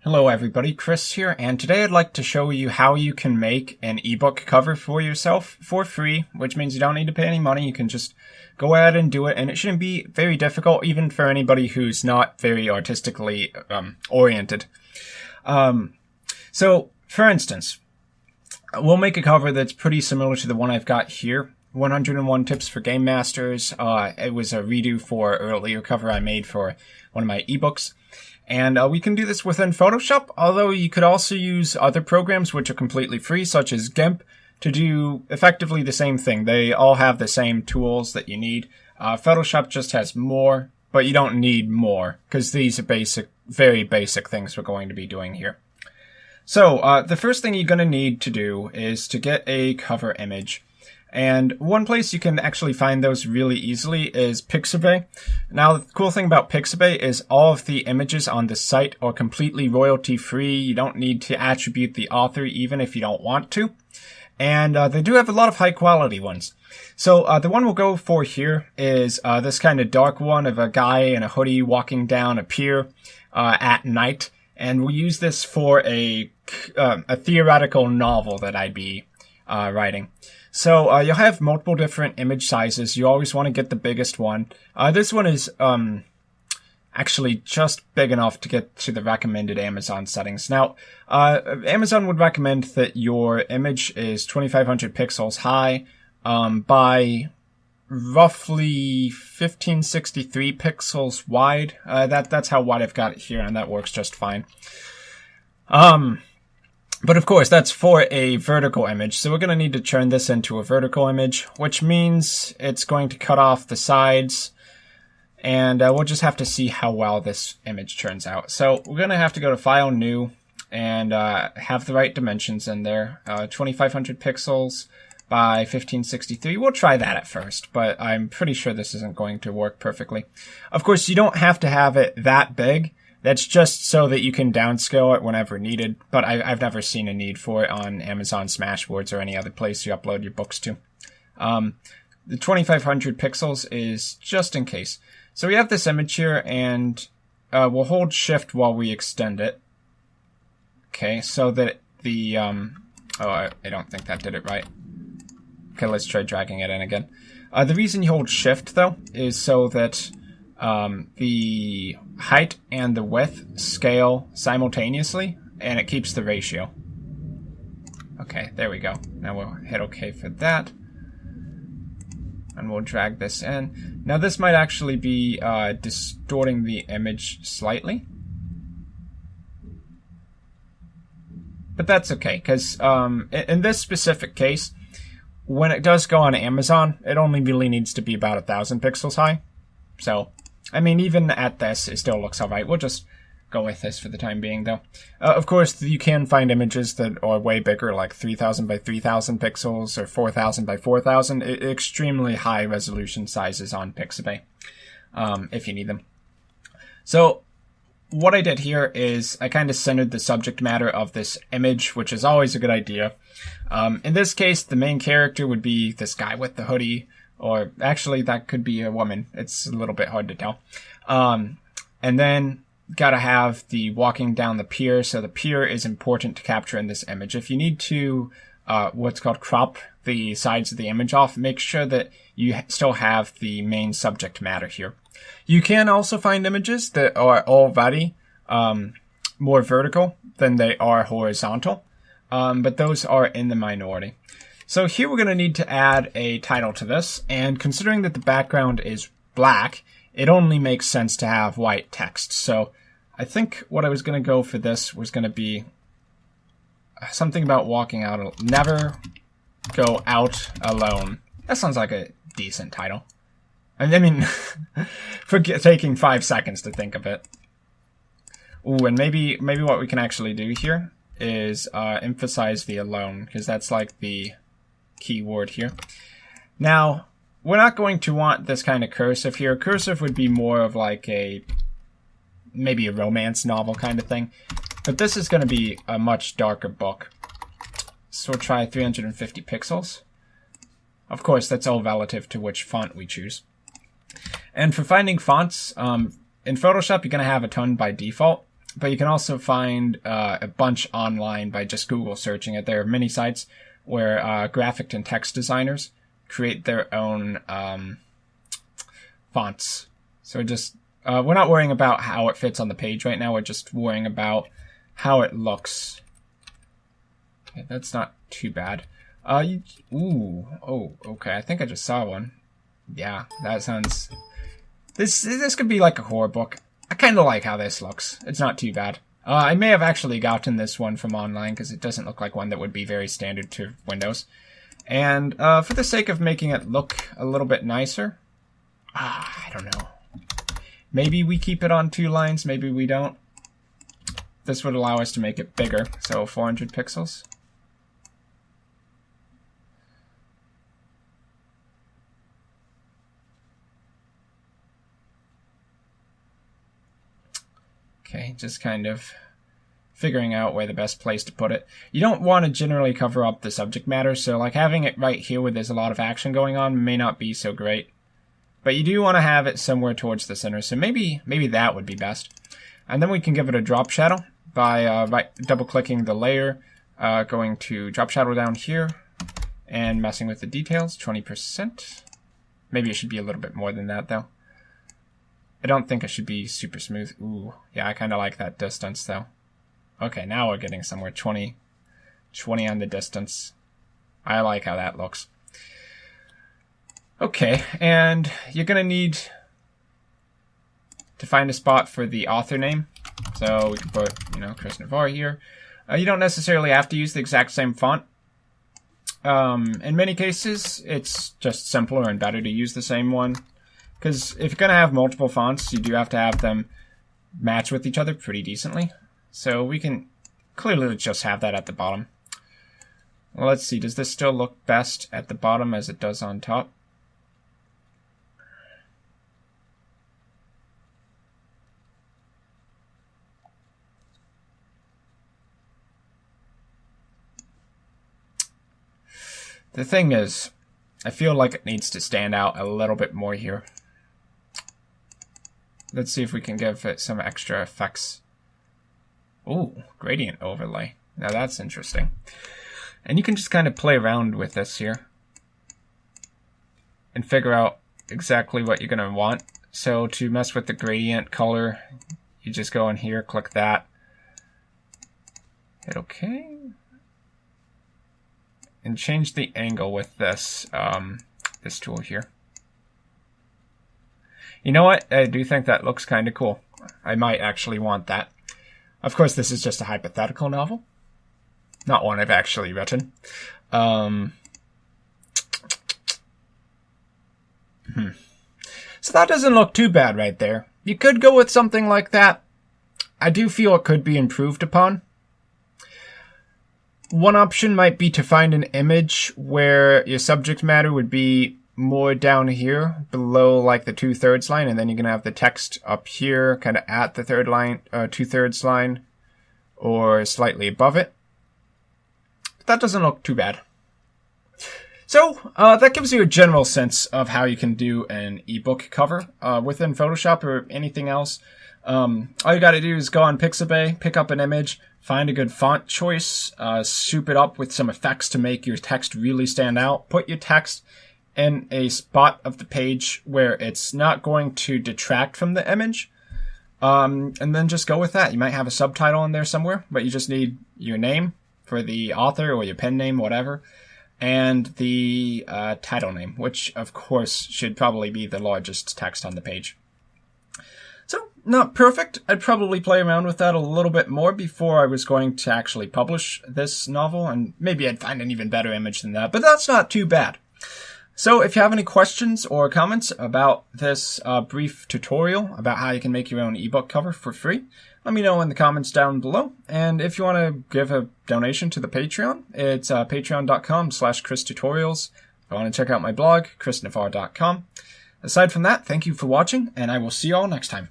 Hello everybody, Chris here, and today I'd like to show you how you can make an ebook cover for yourself for free, which means you don't need to pay any money. You can just go ahead and do it, and it shouldn't be very difficult, even for anybody who's not very artistically oriented. So, for instance, we'll make a cover that's pretty similar to the one I've got here. 101 Tips for Game Masters. It was a redo for an earlier cover I made for one of my ebooks. And we can do this within Photoshop, although you could also use other programs which are completely free, such as GIMP, to do effectively the same thing. They all have the same tools that you need. Photoshop just has more, but you don't need more, because these are basic, very basic things we're going to be doing here. So, the first thing you're going to need to do is to get a cover image. And one place you can actually find those really easily is Pixabay. Now, the cool thing about Pixabay is all of the images on the site are completely royalty-free. You don't need to attribute the author even if you don't want to. And they do have a lot of high-quality ones. So the one we'll go for here is this kind of dark one of a guy in a hoodie walking down a pier at night. And we'll use this for a theoretical novel that I'd be writing. So you'll have multiple different image sizes. You always want to get the biggest one. This one is actually just big enough to get to the recommended Amazon settings. Now, Amazon would recommend that your image is 2500 pixels high by roughly 1563 pixels wide. That's how wide I've got it here, and that works just fine. But of course, that's for a vertical image, so we're going to need to turn this into a vertical image, which means it's going to cut off the sides, and we'll just have to see how well this image turns out. So we're going to have to go to File, New, and have the right dimensions in there. 2500 pixels by 1563. We'll try that at first, but I'm pretty sure this isn't going to work perfectly. Of course, you don't have to have it that big. That's just so that you can downscale it whenever needed, but I've never seen a need for it on Amazon Smashwords or any other place you upload your books to. The 2500 pixels is just in case. So we have this image here, and we'll hold Shift while we extend it. Okay, so that the... I don't think that did it right. Okay, let's try dragging it in again. The reason you hold Shift, though, is so that the height and the width scale simultaneously, and it keeps the ratio. Okay, there we go. Now we'll hit OK for that. And we'll drag this in. Now this might actually be distorting the image slightly. But that's okay, because in this specific case, when it does go on Amazon, it only really needs to be about 1000 pixels high. So, I mean, even at this, it still looks alright. We'll just go with this for the time being, though. Of course, you can find images that are way bigger, like 3000 by 3000 pixels or 4000 by 4000. Extremely high resolution sizes on Pixabay, if you need them. So, what I did here is I kind of centered the subject matter of this image, which is always a good idea. In this case, the main character would be this guy with the hoodie. Or actually, that could be a woman. It's a little bit hard to tell. And then gotta have the walking down the pier. So the pier is important to capture in this image. If you need to, what's called crop the sides of the image off, make sure that you still have the main subject matter here. You can also find images that are already more vertical than they are horizontal. But those are in the minority. So here we're going to need to add a title to this, and considering that the background is black, it only makes sense to have white text. So I think what I was going to go for this was going to be something about walking out. Never go out alone. That sounds like a decent title. I mean, for taking 5 seconds to think of it. Ooh, and maybe what we can actually do here is emphasize the alone, because that's like the keyword here. Now, we're not going to want this kind of cursive here. Cursive would be more of like maybe a romance novel kind of thing. But this is going to be a much darker book. So we'll try 350 pixels. Of course, that's all relative to which font we choose. And for finding fonts, in Photoshop, you're going to have a ton by default. but you can also find a bunch online by just Google searching it. There are many sites where graphic and text designers create their own fonts. So just we're not worrying about how it fits on the page right now. We're just worrying about how it looks. Okay, that's not too bad. Oh, okay. I think I just saw one. Yeah, that sounds. This could be like a horror book. I kind of like how this looks. It's not too bad. I may have actually gotten this one from online because it doesn't look like one that would be very standard to Windows. And for the sake of making it look a little bit nicer, I don't know. Maybe we keep it on 2 lines, maybe we don't. This would allow us to make it bigger, so 400 pixels. Okay, just kind of figuring out where the best place to put it. You don't want to generally cover up the subject matter, so like having it right here where there's a lot of action going on may not be so great. But you do want to have it somewhere towards the center, so maybe that would be best. And then we can give it a drop shadow by double-clicking the layer, going to drop shadow down here, and messing with the details, 20%. Maybe it should be a little bit more than that, though. I don't think it should be super smooth. Ooh, yeah, I kind of like that distance, though. Okay, now we're getting somewhere. 20 on the distance. I like how that looks. Okay, and you're going to need to find a spot for the author name. So we can put, Chris Navarre here. You don't necessarily have to use the exact same font. In many cases, it's just simpler and better to use the same one. Because if you're going to have multiple fonts, you do have to have them match with each other pretty decently. So we can clearly just have that at the bottom. Well, let's see. Does this still look best at the bottom as it does on top? The thing is, I feel like it needs to stand out a little bit more here. Let's see if we can give it some extra effects. Ooh, gradient overlay. Now that's interesting. And you can just kind of play around with this here and figure out exactly what you're going to want. So to mess with the gradient color, you just go in here, click that, hit OK, and change the angle with this this tool here. You know what? I do think that looks kind of cool. I might actually want that. Of course, this is just a hypothetical novel, not one I've actually written. So that doesn't look too bad right there. You could go with something like that. I do feel it could be improved upon. One option might be to find an image where your subject matter would be more down here below like the 2/3 line, and then you're gonna have the text up here kind of at the 2/3 line or slightly above it. But that doesn't look too bad. So that gives you a general sense of how you can do an ebook cover within Photoshop or anything else. All you got to do is go on Pixabay, pick up an image, find a good font choice, soup it up with some effects to make your text really stand out, put your text in a spot of the page where it's not going to detract from the image, and then just go with that. You might have a subtitle in there somewhere, but you just need your name for the author or your pen name, whatever, and the title name, which of course should probably be the largest text on the page. So, not perfect. I'd probably play around with that a little bit more before I was going to actually publish this novel, and maybe I'd find an even better image than that, but that's not too bad. So if you have any questions or comments about this brief tutorial about how you can make your own ebook cover for free, let me know in the comments down below. And if you want to give a donation to the Patreon, it's patreon.com/ChrisTutorials. If you want to check out my blog, chrisnavarre.com. Aside from that, thank you for watching, and I will see you all next time.